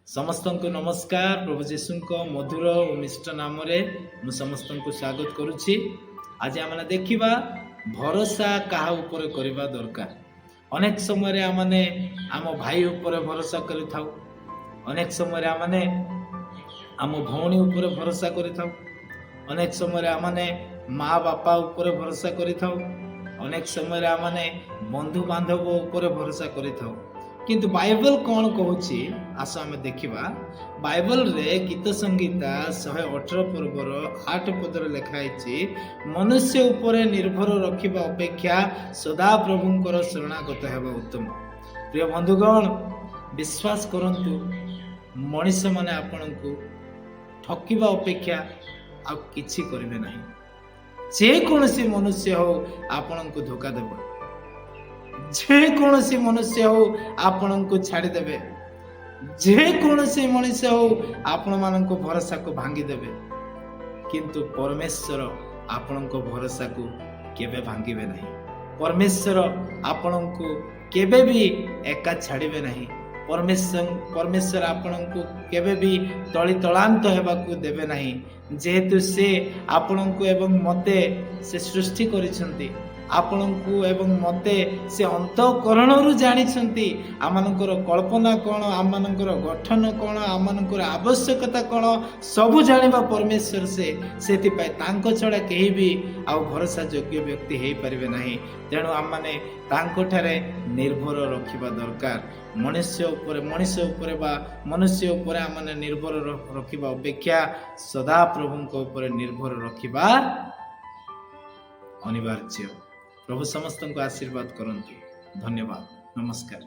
समस्त को नमस्कार। प्रभु जीशु मधुर और मिष्ट नाम मु समस्त को स्वागत करुच्ची। आज आम देखा भरोसा क्या ऊपर करने दरकार। अनेक समय आमने आम भाई उपर भरोसा कर, अनेक समय आमने आम भौणी उपर भरोसा कर, अनेक समय आमने माँ बापा उपर भरोसा कर, अनेक समय आमने बंधु बांधव उपर भरोसा कर। किंतु बाइबल कौन कहूँ आस आम देखा। बाइबल रे गीत संगीता 118 पर्वर 8 पदर लिखाई, मनुष्य उपर निर्भर रखा अपेक्षा सदा प्रभुंकर शरणागत हेबा उत्तम। प्रिय बंधुगण, विश्वास करंतु मनीष माने आपण को ठकिबा अपेक्षा आ किछि करिवे नाही। जे कोनसी मनुष्य हो आपण को धोखा देबो, जे कोनसी मनुष्य हो आपण को छाड़ी देबे, जे कोनसी मनुष्य हो आपण मान को भरोसा को भांगी देबे। किंतु परमेश्वर आपण को भरोसा को केबे भांगीबे नाही। परमेश्वर आपण को केबे भी एका छाड़ीबे नाही। परमेश्वर आपण को केबे भी तली तलांत हेबा को देबे नाही। जेहेतु से आपण को एवं मते से सृष्टि करिसंती, आपण को एवं मते से अंतःकरण रु जानिछंती। आमानकर कल्पना कौन, आमानकर गठन कौन, आमानकर आवश्यकता कौन, सबु जानिबा परमेश्वर से तांको छड़ा केही भी आउ भरोसा योग्य व्यक्ति हेई परिबे नाही। तेणु आम माने तांको ठारे निर्भर रखिबा दरकार। मनुष्य उपर बा मनुष्य उपर आम माने निर्भर रखिबा अपेक्षा सदा प्रभुंको उपर निर्भर रखिबा अनिवार्य। प्रभु समस्त को आशीर्वाद करंतु। धन्यवाद। नमस्कार।